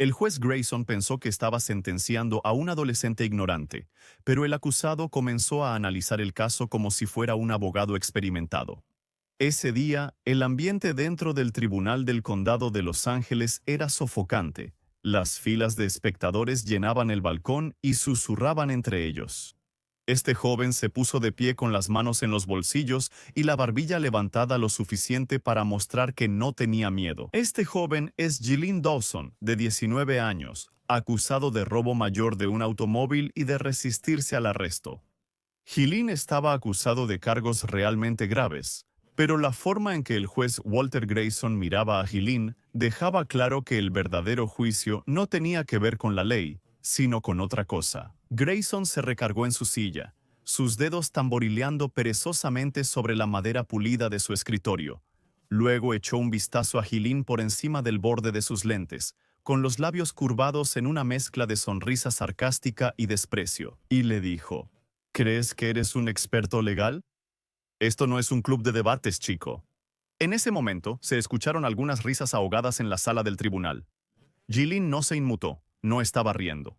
El juez Grayson pensó que estaba sentenciando a un adolescente ignorante, pero el acusado comenzó a analizar el caso como si fuera un abogado experimentado. Ese día, el ambiente dentro del Tribunal del Condado de Los Ángeles era sofocante. Las filas de espectadores llenaban el balcón y susurraban entre ellos. Este joven se puso de pie con las manos en los bolsillos y la barbilla levantada lo suficiente para mostrar que no tenía miedo. Este joven es Ghislaine Dawson, de 19 años, acusado de robo mayor de un automóvil y de resistirse al arresto. Ghislaine estaba acusado de cargos realmente graves, pero la forma en que el juez Walter Grayson miraba a Ghislaine dejaba claro que el verdadero juicio no tenía que ver con la ley, sino con otra cosa. Grayson se recargó en su silla, sus dedos tamborileando perezosamente sobre la madera pulida de su escritorio. Luego echó un vistazo a Ghislaine por encima del borde de sus lentes, con los labios curvados en una mezcla de sonrisa sarcástica y desprecio, y le dijo: ¿Crees que eres un experto legal? Esto no es un club de debates, chico. En ese momento, se escucharon algunas risas ahogadas en la sala del tribunal. Ghislaine no se inmutó, no estaba riendo.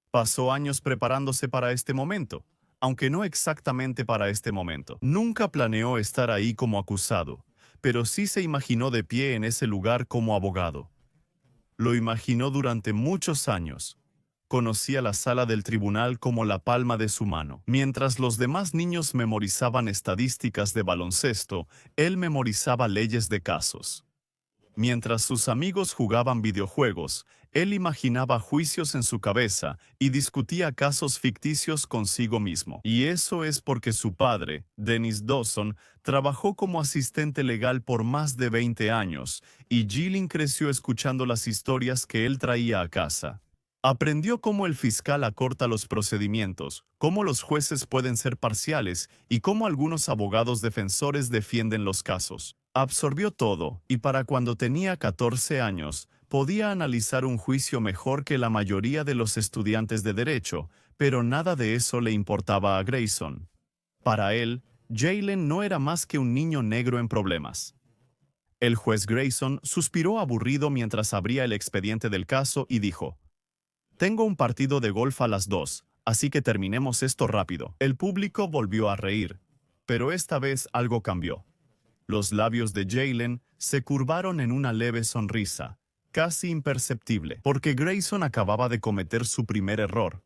Pasó años preparándose para este momento, aunque no exactamente para este momento. Nunca planeó estar ahí como acusado, pero sí se imaginó de pie en ese lugar como abogado. Lo imaginó durante muchos años. Conocía la sala del tribunal como la palma de su mano. Mientras los demás niños memorizaban estadísticas de baloncesto, él memorizaba leyes de casos. Mientras sus amigos jugaban videojuegos, él imaginaba juicios en su cabeza y discutía casos ficticios consigo mismo. Y eso es porque su padre, Dennis Dawson, trabajó como asistente legal por más de 20 años, y Ghislaine creció escuchando las historias que él traía a casa. Aprendió cómo el fiscal acorta los procedimientos, cómo los jueces pueden ser parciales y cómo algunos abogados defensores defienden los casos. Absorbió todo, y para cuando tenía 14 años, podía analizar un juicio mejor que la mayoría de los estudiantes de derecho, pero nada de eso le importaba a Grayson. Para él, Jalen no era más que un niño negro en problemas. El juez Grayson suspiró aburrido mientras abría el expediente del caso y dijo: «Tengo un partido de golf a las 2, así que terminemos esto rápido». El público volvió a reír, pero esta vez algo cambió. Los labios de Jalen se curvaron en una leve sonrisa, casi imperceptible, porque Grayson acababa de cometer su primer error.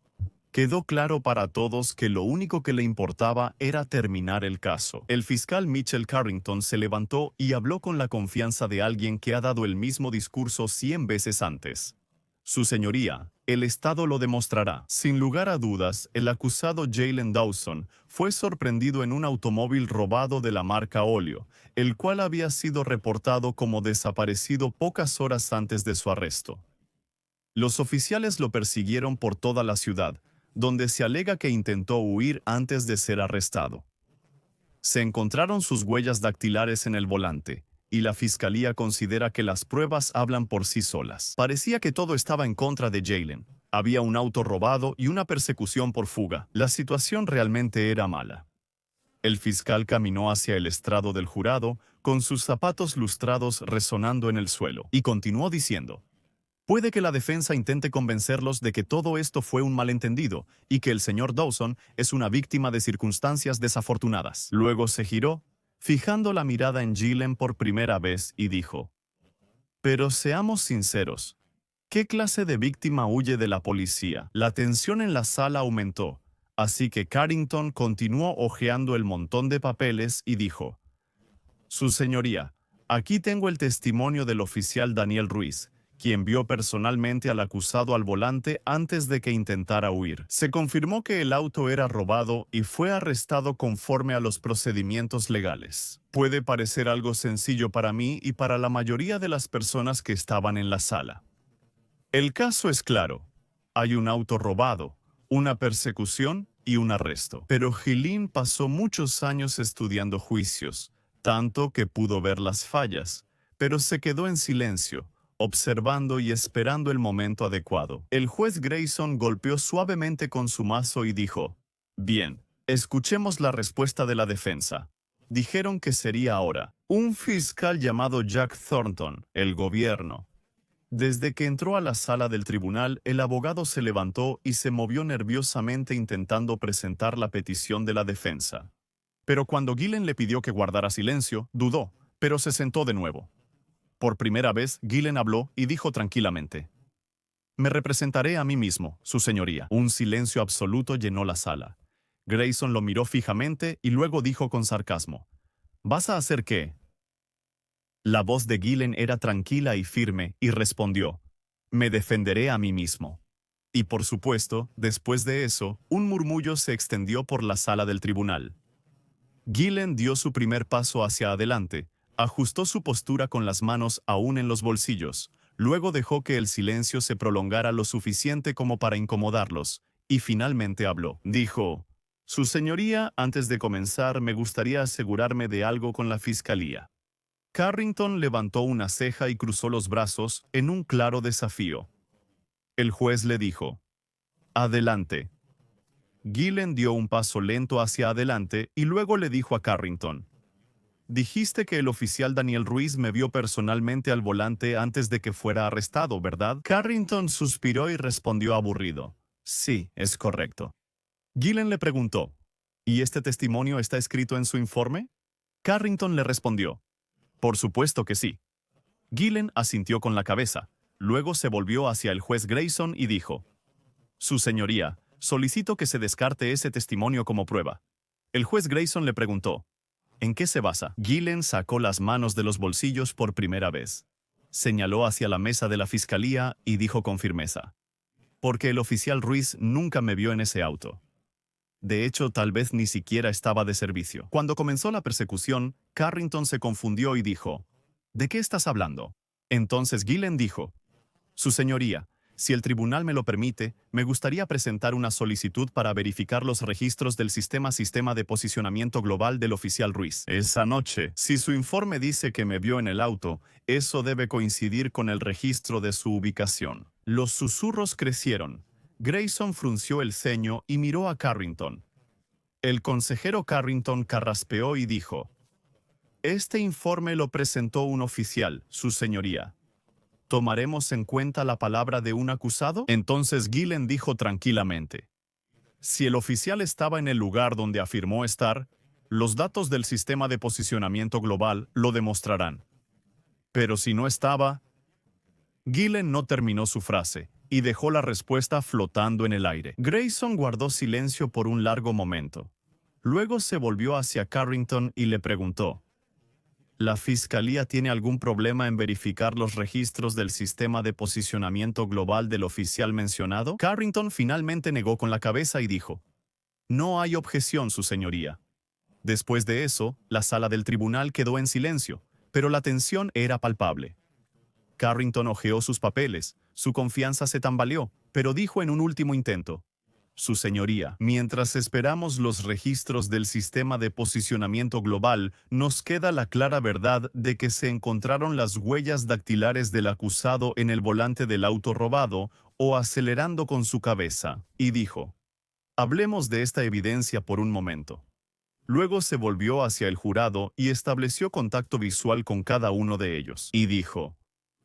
Quedó claro para todos que lo único que le importaba era terminar el caso. El fiscal Mitchell Carrington se levantó y habló con la confianza de alguien que ha dado el mismo discurso 100 veces antes. Su señoría, el Estado lo demostrará. Sin lugar a dudas, el acusado Jalen Dawson fue sorprendido en un automóvil robado de la marca Olio, el cual había sido reportado como desaparecido pocas horas antes de su arresto. Los oficiales lo persiguieron por toda la ciudad, donde se alega que intentó huir antes de ser arrestado. Se encontraron sus huellas dactilares en el volante, y la fiscalía considera que las pruebas hablan por sí solas. Parecía que todo estaba en contra de Jalen. Había un auto robado y una persecución por fuga. La situación realmente era mala. El fiscal caminó hacia el estrado del jurado, con sus zapatos lustrados resonando en el suelo, y continuó diciendo: «Puede que la defensa intente convencerlos de que todo esto fue un malentendido y que el señor Dawson es una víctima de circunstancias desafortunadas». Luego se giró, fijando la mirada en Ghislaine por primera vez, y dijo: «Pero seamos sinceros, ¿qué clase de víctima huye de la policía?». La tensión en la sala aumentó, así que Carrington continuó hojeando el montón de papeles y dijo: «Su señoría, aquí tengo el testimonio del oficial Daniel Ruiz, quien vio personalmente al acusado al volante antes de que intentara huir. Se confirmó que el auto era robado y fue arrestado conforme a los procedimientos legales. Puede parecer algo sencillo para mí y para la mayoría de las personas que estaban en la sala. El caso es claro. Hay un auto robado, una persecución y un arresto. Pero Ghislaine pasó muchos años estudiando juicios, tanto que pudo ver las fallas, pero se quedó en silencio, observando y esperando el momento adecuado. El juez Grayson golpeó suavemente con su mazo y dijo: «Bien, escuchemos la respuesta de la defensa». Dijeron que sería ahora. Un fiscal llamado Jack Thornton, el gobierno. Desde que entró a la sala del tribunal, el abogado se levantó y se movió nerviosamente intentando presentar la petición de la defensa. Pero cuando Gillen le pidió que guardara silencio, dudó, pero se sentó de nuevo. Por primera vez, Gillen habló y dijo tranquilamente: «Me representaré a mí mismo, su señoría». Un silencio absoluto llenó la sala. Grayson lo miró fijamente y luego dijo con sarcasmo: «¿Vas a hacer qué?». La voz de Gillen era tranquila y firme y respondió: «Me defenderé a mí mismo». Y por supuesto, después de eso, un murmullo se extendió por la sala del tribunal. Gillen dio su primer paso hacia adelante, ajustó su postura con las manos aún en los bolsillos, luego dejó que el silencio se prolongara lo suficiente como para incomodarlos, y finalmente habló. Dijo: «Su señoría, antes de comenzar, me gustaría asegurarme de algo con la fiscalía». Carrington levantó una ceja y cruzó los brazos en un claro desafío. El juez le dijo: «Adelante». Gillen dio un paso lento hacia adelante y luego le dijo a Carrington: «Dijiste que el oficial Daniel Ruiz me vio personalmente al volante antes de que fuera arrestado, ¿verdad?». Carrington suspiró y respondió aburrido: «Sí, es correcto». Gillen le preguntó: «¿Y este testimonio está escrito en su informe?». Carrington le respondió: «Por supuesto que sí». Gillen asintió con la cabeza. Luego se volvió hacia el juez Grayson y dijo: «Su señoría, solicito que se descarte ese testimonio como prueba». El juez Grayson le preguntó: «¿En qué se basa?». Gillen sacó las manos de los bolsillos por primera vez. Señaló hacia la mesa de la fiscalía y dijo con firmeza: «Porque el oficial Ruiz nunca me vio en ese auto. De hecho, tal vez ni siquiera estaba de servicio». Cuando comenzó la persecución, Carrington se confundió y dijo: «¿De qué estás hablando?». Entonces Gillen dijo: «Su señoría, si el tribunal me lo permite, me gustaría presentar una solicitud para verificar los registros del Sistema de Posicionamiento Global del oficial Ruiz. Esa noche, si su informe dice que me vio en el auto, eso debe coincidir con el registro de su ubicación». Los susurros crecieron. Grayson frunció el ceño y miró a Carrington. El consejero Carrington carraspeó y dijo: «Este informe lo presentó un oficial, su señoría. ¿Tomaremos en cuenta la palabra de un acusado?». Entonces Gillen dijo tranquilamente: «Si el oficial estaba en el lugar donde afirmó estar, los datos del Sistema de Posicionamiento Global lo demostrarán. Pero si no estaba…». Gillen no terminó su frase y dejó la respuesta flotando en el aire. Grayson guardó silencio por un largo momento. Luego se volvió hacia Carrington y le preguntó: ¿La fiscalía tiene algún problema en verificar los registros del Sistema de Posicionamiento Global del oficial mencionado? Carrington finalmente negó con la cabeza y dijo: «No hay objeción, su señoría». Después de eso, la sala del tribunal quedó en silencio, pero la tensión era palpable. Carrington hojeó sus papeles, su confianza se tambaleó, pero dijo en un último intento: «Su señoría, mientras esperamos los registros del Sistema de Posicionamiento Global, nos queda la clara verdad de que se encontraron las huellas dactilares del acusado en el volante del auto robado o acelerando con su cabeza». Y dijo: «Hablemos de esta evidencia por un momento». Luego se volvió hacia el jurado y estableció contacto visual con cada uno de ellos. Y dijo: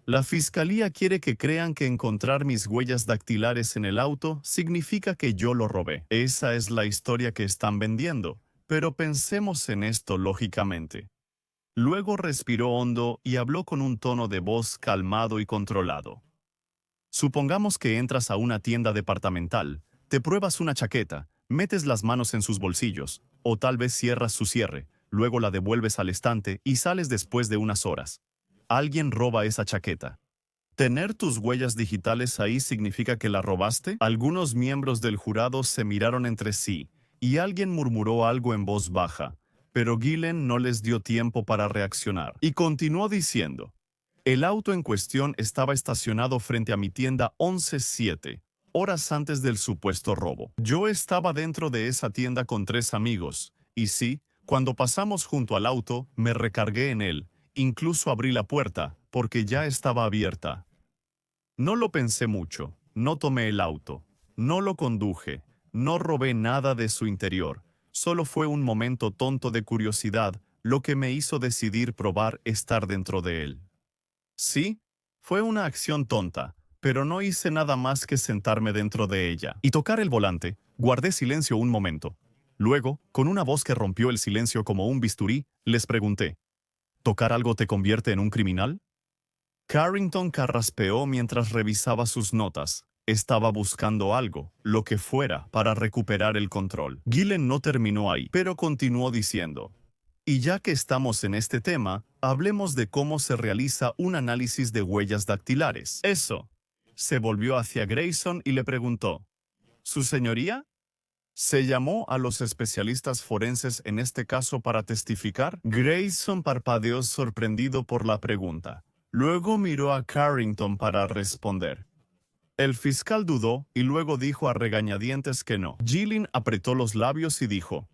«La fiscalía quiere que crean que encontrar mis huellas dactilares en el auto significa que yo lo robé. Esa es la historia que están vendiendo, pero pensemos en esto lógicamente». Luego respiró hondo y habló con un tono de voz calmado y controlado. «Supongamos que entras a una tienda departamental, te pruebas una chaqueta, metes las manos en sus bolsillos, o tal vez cierras su cierre, luego la devuelves al estante y sales después de unas horas. Alguien roba esa chaqueta. ¿Tener tus huellas digitales ahí significa que la robaste?». Algunos miembros del jurado se miraron entre sí, y alguien murmuró algo en voz baja, pero Gillen no les dio tiempo para reaccionar. Y continuó diciendo: «El auto en cuestión estaba estacionado frente a mi tienda 11-7, horas antes del supuesto robo. Yo estaba dentro de esa tienda con 3 amigos, y sí, cuando pasamos junto al auto, me recargué en él. Incluso abrí la puerta, porque ya estaba abierta. No lo pensé mucho, no tomé el auto, no lo conduje, no robé nada de su interior. Solo fue un momento tonto de curiosidad lo que me hizo decidir probar estar dentro de él». «Sí», Fue una acción tonta, pero no hice nada más que sentarme dentro de ella y tocar el volante. Guardé silencio un momento. Luego, con una voz que rompió el silencio como un bisturí, les pregunté, ¿tocar algo te convierte en un criminal? Carrington carraspeó mientras revisaba sus notas. Estaba buscando algo, lo que fuera, para recuperar el control. Gillen no terminó ahí, pero continuó diciendo, y ya que estamos en este tema, hablemos de cómo se realiza un análisis de huellas dactilares. Eso. Se volvió hacia Grayson y le preguntó, ¿Su señoría? ¿Se llamó a los especialistas forenses en este caso para testificar? Grayson parpadeó sorprendido por la pregunta. Luego miró a Carrington para responder. El fiscal dudó y luego dijo a regañadientes que no. Gillen apretó los labios y dijo,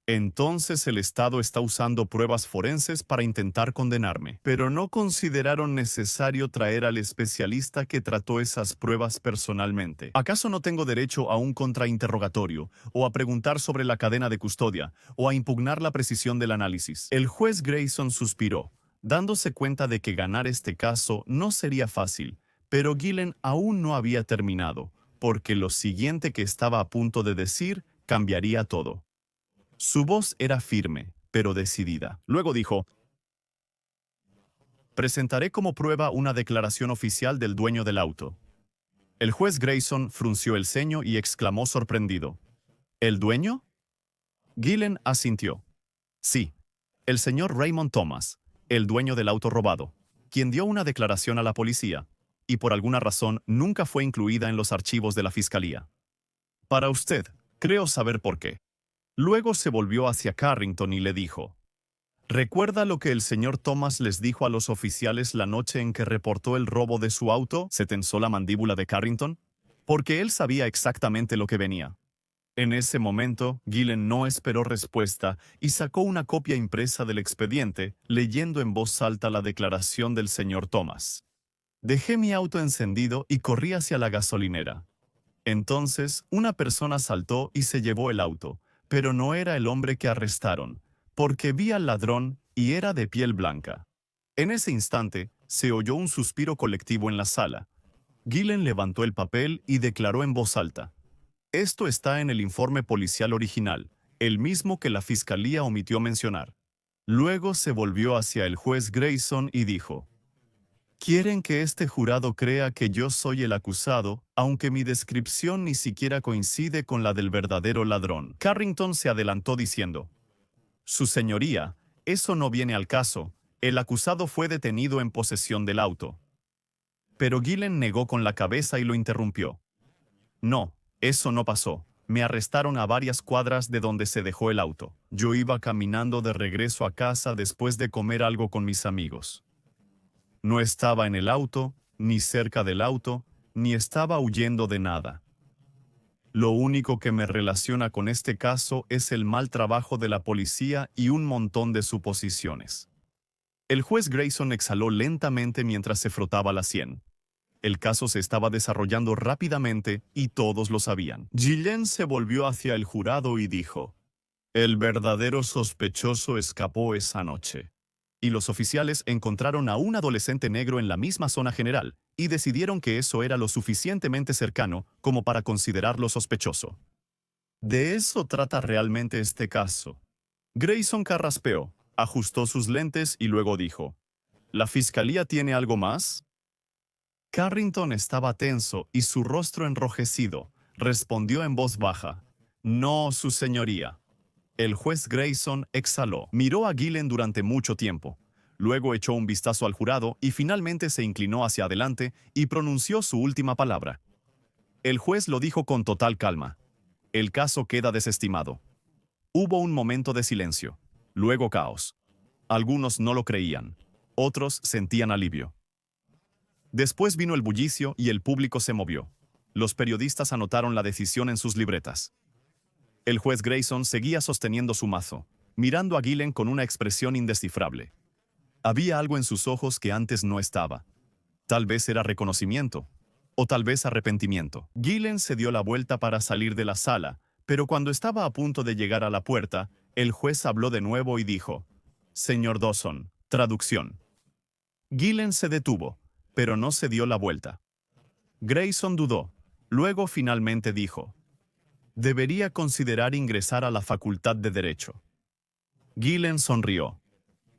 entonces el Estado está usando pruebas forenses para intentar condenarme, pero no consideraron necesario traer al especialista que trató esas pruebas personalmente. ¿Acaso no tengo derecho a un contrainterrogatorio, o a preguntar sobre la cadena de custodia, o a impugnar la precisión del análisis? El juez Grayson suspiró, dándose cuenta de que ganar este caso no sería fácil, pero Gillen aún no había terminado, porque lo siguiente que estaba a punto de decir cambiaría todo. Su voz era firme, pero decidida. Luego dijo, presentaré como prueba una declaración oficial del dueño del auto. El juez Grayson frunció el ceño y exclamó sorprendido, ¿el dueño? Gillen asintió. Sí, el señor Raymond Thomas, el dueño del auto robado, quien dio una declaración a la policía, y por alguna razón nunca fue incluida en los archivos de la fiscalía. Para usted, creo saber por qué. Luego se volvió hacia Carrington y le dijo, ¿recuerda lo que el señor Thomas les dijo a los oficiales la noche en que reportó el robo de su auto? Se tensó la mandíbula de Carrington, porque él sabía exactamente lo que venía. En ese momento, Gillen no esperó respuesta y sacó una copia impresa del expediente, leyendo en voz alta la declaración del señor Thomas. Dejé mi auto encendido y corrí hacia la gasolinera. Entonces, una persona saltó y se llevó el auto, pero no era el hombre que arrestaron, porque vi al ladrón y era de piel blanca. En ese instante, se oyó un suspiro colectivo en la sala. Gillen levantó el papel y declaró en voz alta, esto está en el informe policial original, el mismo que la fiscalía omitió mencionar. Luego se volvió hacia el juez Grayson y dijo, ¿quieren que este jurado crea que yo soy el acusado, aunque mi descripción ni siquiera coincide con la del verdadero ladrón? Carrington se adelantó diciendo, Su señoría, eso no viene al caso. El acusado fue detenido en posesión del auto. Pero Gillen negó con la cabeza y lo interrumpió. No, eso no pasó. Me arrestaron a varias cuadras de donde se dejó el auto. Yo iba caminando de regreso a casa después de comer algo con mis amigos. No estaba en el auto, ni cerca del auto, ni estaba huyendo de nada. Lo único que me relaciona con este caso es el mal trabajo de la policía y un montón de suposiciones. El juez Grayson exhaló lentamente mientras se frotaba la sien. El caso se estaba desarrollando rápidamente y todos lo sabían. Gillen se volvió hacia el jurado y dijo, el verdadero sospechoso escapó esa noche. Y los oficiales encontraron a un adolescente negro en la misma zona general y decidieron que eso era lo suficientemente cercano como para considerarlo sospechoso. De eso trata realmente este caso. Grayson carraspeó, ajustó sus lentes y luego dijo, ¿la fiscalía tiene algo más? Carrington estaba tenso y su rostro enrojecido. Respondió en voz baja, no, su señoría. El juez Grayson exhaló. Miró a Gillen durante mucho tiempo. Luego echó un vistazo al jurado y finalmente se inclinó hacia adelante y pronunció su última palabra. El juez lo dijo con total calma. El caso queda desestimado. Hubo un momento de silencio. Luego caos. Algunos no lo creían. Otros sentían alivio. Después vino el bullicio y el público se movió. Los periodistas anotaron la decisión en sus libretas. El juez Grayson seguía sosteniendo su mazo, mirando a Gillen con una expresión indescifrable. Había algo en sus ojos que antes no estaba. Tal vez era reconocimiento, o tal vez arrepentimiento. Gillen se dio la vuelta para salir de la sala, pero cuando estaba a punto de llegar a la puerta, el juez habló de nuevo y dijo, Señor Dawson, traducción. Gillen se detuvo, pero no se dio la vuelta. Grayson dudó. Luego finalmente dijo: «Debería considerar ingresar a la Facultad de Derecho». Gillen sonrió.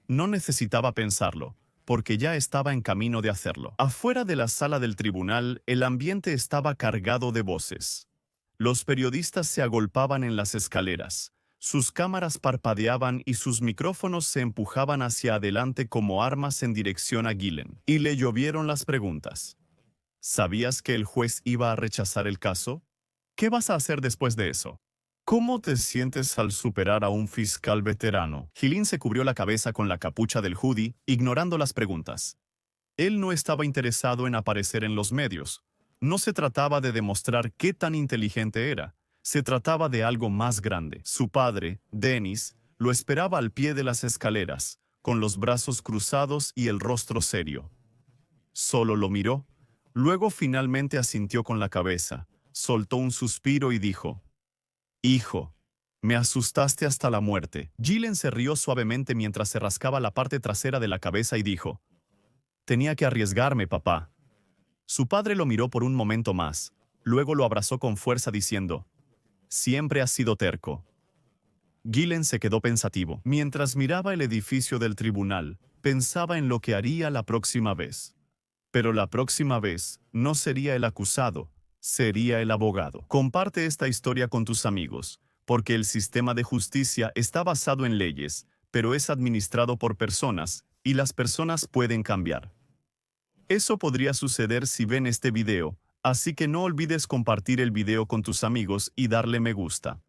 No necesitaba pensarlo, porque ya estaba en camino de hacerlo. Afuera de la sala del tribunal, el ambiente estaba cargado de voces. Los periodistas se agolpaban en las escaleras. Sus cámaras parpadeaban y sus micrófonos se empujaban hacia adelante como armas en dirección a Gillen. Y le llovieron las preguntas. ¿Sabías que el juez iba a rechazar el caso? ¿Qué vas a hacer después de eso? ¿Cómo te sientes al superar a un fiscal veterano? Gillen se cubrió la cabeza con la capucha del hoodie, ignorando las preguntas. Él no estaba interesado en aparecer en los medios. No se trataba de demostrar qué tan inteligente era. Se trataba de algo más grande. Su padre, Dennis, lo esperaba al pie de las escaleras, con los brazos cruzados y el rostro serio. Solo lo miró. Luego finalmente asintió con la cabeza, soltó un suspiro y dijo: «Hijo, me asustaste hasta la muerte». Gillen se rió suavemente mientras se rascaba la parte trasera de la cabeza y dijo: «Tenía que arriesgarme, papá». Su padre lo miró por un momento más, luego lo abrazó con fuerza diciendo: «Siempre has sido terco». Gillen se quedó pensativo. Mientras miraba el edificio del tribunal, pensaba en lo que haría la próxima vez. Pero la próxima vez no sería el acusado, sería el abogado. Comparte esta historia con tus amigos, porque el sistema de justicia está basado en leyes, pero es administrado por personas, y las personas pueden cambiar. Eso podría suceder si ven este video, así que no olvides compartir el video con tus amigos y darle me gusta.